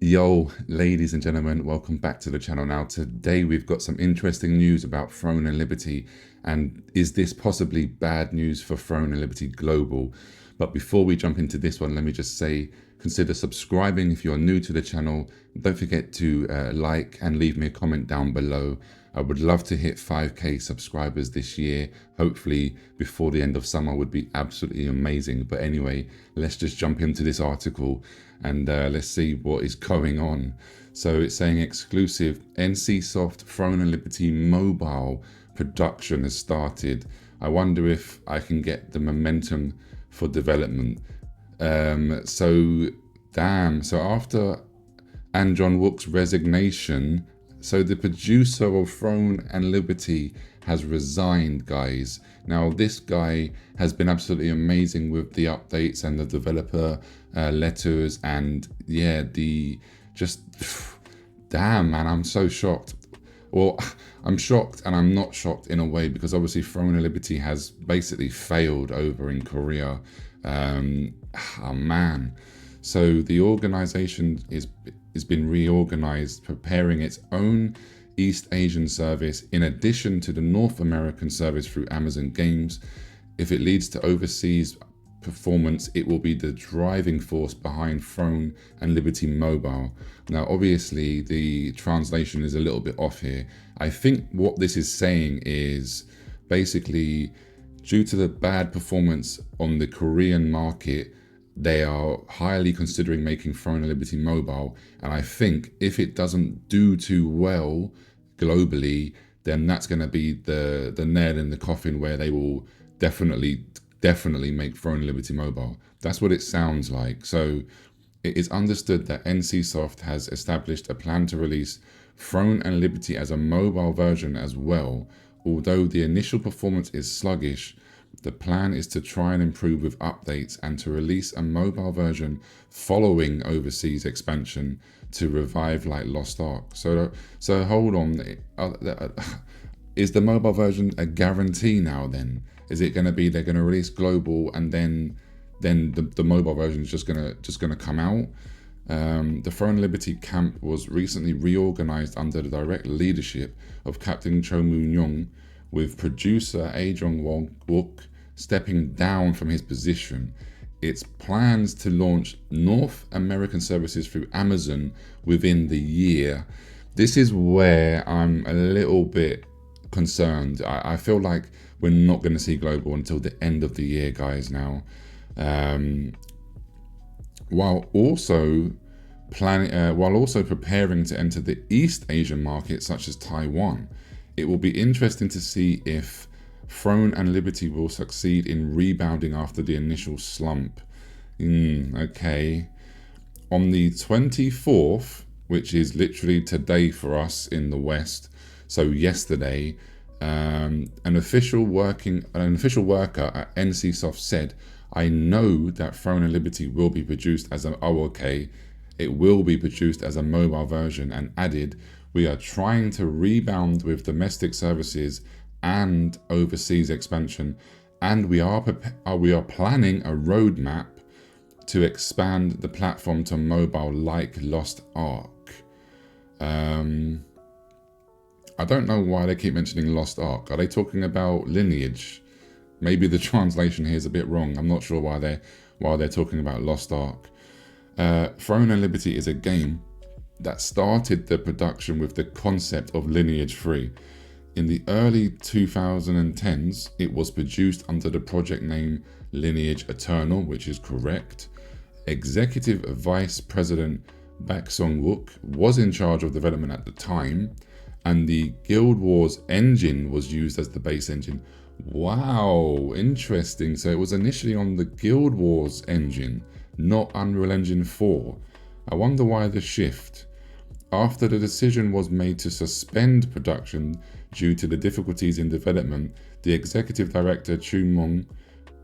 Yo, ladies and gentlemen, welcome back to the channel. Now, today we've got some interesting news about Throne and Liberty, and is this possibly bad news for Throne and Liberty Global? But before we jump into this one, let me just say, consider subscribing if you're new to the channel. Don't forget to like and leave me a comment down below. I would love to hit 5k subscribers this year. Hopefully before the end of summer would be absolutely amazing. But anyway, let's just jump into this article and let's see what is going on. So it's saying exclusive NCSoft Throne and Liberty mobile production has started. I wonder if I can get the momentum for development. So after John Wook's resignation, so the producer of Throne and Liberty has resigned, guys. Now this guy has been absolutely amazing with the updates and the developer letters, and yeah, damn, man, I'm so shocked. Well, I'm shocked and I'm not shocked in a way, because obviously Throne and Liberty has basically failed over in Korea. Oh man. So the organization is been reorganized, preparing its own East Asian service in addition to the North American service through Amazon Games. If it leads to overseas performance, it will be the driving force behind Throne and Liberty Mobile. Now, obviously, the translation is a little bit off here. I think what this is saying is basically, due to the bad performance on the Korean market, they are highly considering making Throne and Liberty mobile. And I think if it doesn't do too well globally, then that's going to be the nail in the coffin where they will definitely make Throne and Liberty mobile. That's what it sounds like. So it is understood that NCSoft has established a plan to release Throne and Liberty as a mobile version as well. Although the initial performance is sluggish, the plan is to try and improve with updates and to release a mobile version following overseas expansion to revive like Lost Ark. So hold on, is the mobile version a guarantee now then? Is it going to be they're going to release global and then the mobile version is just gonna come out? The Throne Liberty camp was recently reorganized under the direct leadership of Captain Cho Moon-young, with producer Wook stepping down from his position. Its plans to launch North American services through Amazon within the year. This is where I'm a little bit concerned. I feel like we're not going to see global until the end of the year, guys, now. While also preparing to enter the East Asian market, such as Taiwan. It will be interesting to see if Throne and Liberty will succeed in rebounding after the initial slump. Okay. On the 24th, which is literally today for us in the West, so yesterday, an official worker at NCSoft said, "I know that Throne and Liberty will be produced as it will be produced as a mobile version," and added, "We are trying to rebound with domestic services and overseas expansion, and we are planning a roadmap to expand the platform to mobile like Lost Ark." I don't know why they keep mentioning Lost Ark. Are they talking about Lineage? Maybe the translation here is a bit wrong. I'm not sure why they're talking about Lost Ark. Throne and Liberty is a game that started the production with the concept of Lineage 3. In the early 2010s, it was produced under the project name Lineage Eternal, which is correct. Executive Vice President Bak Sung-wook was in charge of development at the time, and the Guild Wars engine was used as the base engine. Wow, interesting. So it was initially on the Guild Wars engine, not Unreal Engine 4. I wonder why the shift. After the decision was made to suspend production due to the difficulties in development, the executive director Chu Mong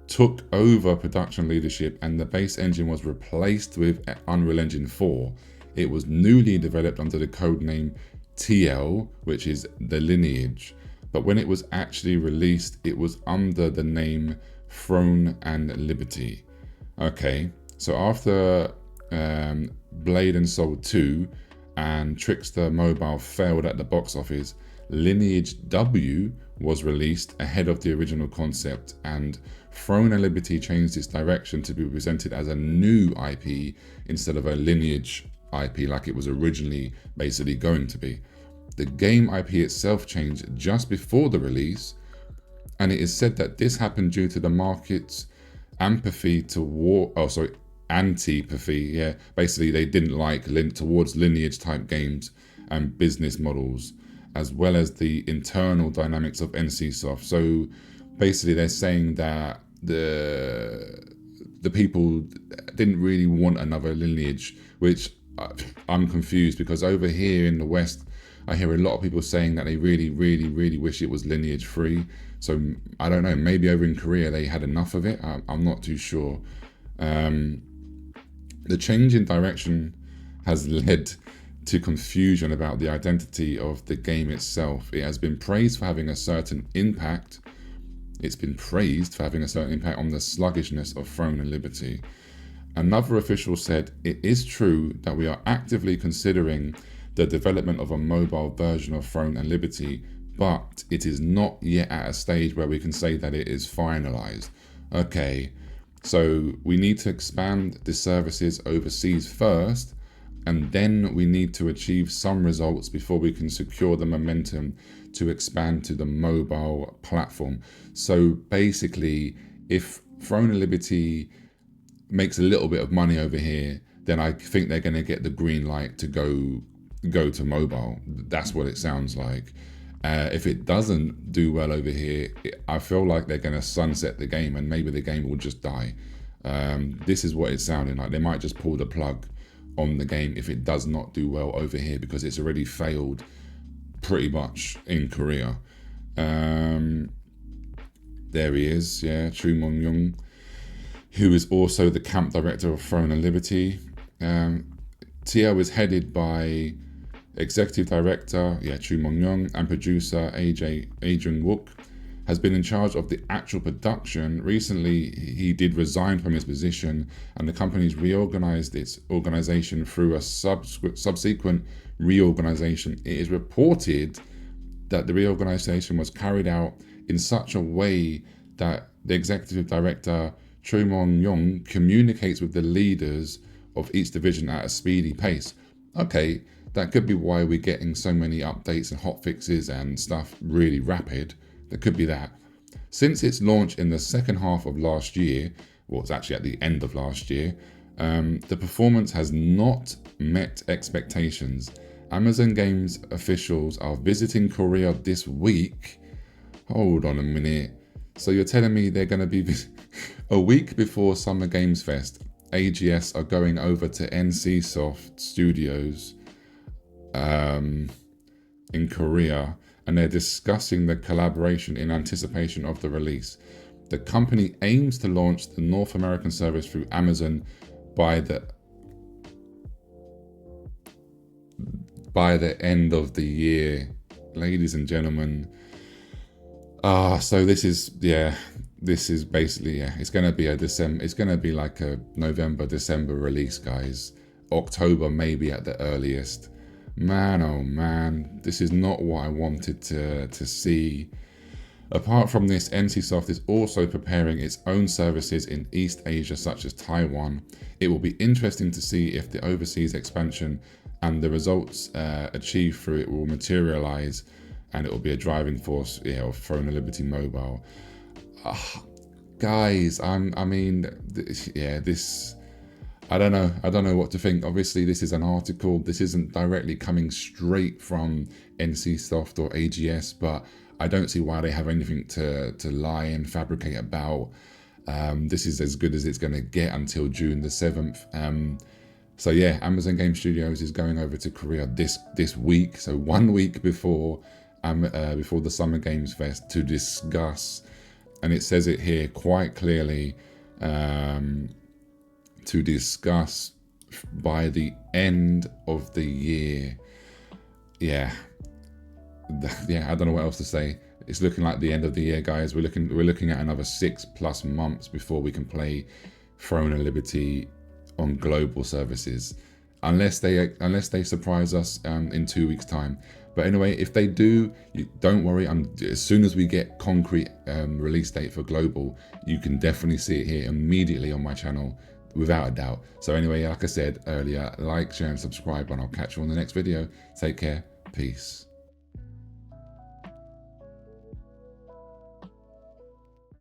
took over production leadership and the base engine was replaced with Unreal Engine 4. It was newly developed under the codename TL, which is the Lineage. But when it was actually released, it was under the name Throne and Liberty. Okay, so after Blade and Soul 2 and Trickster Mobile failed at the box office, Lineage W was released ahead of the original concept, and Throne and Liberty changed its direction to be presented as a new IP instead of a Lineage IP like it was originally basically going to be. The game IP itself changed just before the release, and it is said that this happened due to the market's antipathy toward antipathy. Yeah, basically they didn't like towards lineage type games and business models, as well as the internal dynamics of NCSoft. So basically they're saying that the people didn't really want another lineage, which I'm confused, because over here in the West, I hear a lot of people saying that they really, really, really wish it was lineage free. So I don't know, maybe over in Korea they had enough of it. I'm not too sure. The change in direction has led to confusion about the identity of the game itself. It has been praised for having a certain impact. It's been praised for having a certain impact on the sluggishness of Throne and Liberty. Another official said, "It is true that we are actively considering the development of a mobile version of Throne and Liberty, but it is not yet at a stage where we can say that it is finalized." Okay, so we need to expand the services overseas first, and then we need to achieve some results before we can secure the momentum to expand to the mobile platform. So basically, if Throne and Liberty makes a little bit of money over here, then I think they're going to get the green light to go to mobile. That's what it sounds like. If it doesn't do well over here, I feel like they're going to sunset the game, and maybe the game will just die. This is what it's sounding like. They might just pull the plug on the game if it does not do well over here, because it's already failed pretty much in Korea. There he is, yeah, Choo Mong-young, who is also the camp director of Throne and Liberty. TO is headed by executive director, Choo Mong-young, and producer Adrian Wook, has been in charge of the actual production. Recently, he did resign from his position, and the company's reorganized its organization through a subsequent reorganization. It is reported that the reorganization was carried out in such a way that the executive director, Choo Mong-young, communicates with the leaders of each division at a speedy pace. Okay, that could be why we're getting so many updates and hotfixes and stuff really rapid. That could be that. Since its launch in the second half of last year, well, it's actually at the end of last year, the performance has not met expectations. Amazon Games officials are visiting Korea this week. Hold on a minute. So you're telling me they're going to be a week before Summer Games Fest, AGS are going over to NCSoft Studios in Korea, and they're discussing the collaboration in anticipation of the release. The company aims to launch the North American service through Amazon by the end of the year, ladies and gentlemen. So this is basically, it's going to be it's going to be like a November, December release, guys. October maybe at the earliest. Man, oh man, this is not what I wanted to see. Apart from this, NCSoft is also preparing its own services in East Asia, such as Taiwan. It will be interesting to see if the overseas expansion and the results achieved through it will materialize, and it will be a driving force of Throne and Liberty Mobile. Guys, I don't know what to think. Obviously, this is an article. This isn't directly coming straight from NCSoft or AGS, but I don't see why they have anything to lie and fabricate about. This is as good as it's going to get until June the 7th. So yeah, Amazon Game Studios is going over to Korea this week, so 1 week before the Summer Games Fest, to discuss, and it says it here quite clearly, to discuss by the end of the year. Yeah, I don't know what else to say. It's looking like the end of the year, guys. We're looking at another 6+ months before we can play Throne and Liberty on global services. unless they surprise us in 2 weeks' time. But anyway, if they do, don't worry. As soon as we get concrete release date for global, you can definitely see it here immediately on my channel, without a doubt. So anyway, like I said earlier, like, share, and subscribe, and I'll catch you on the next video. Take care. Peace.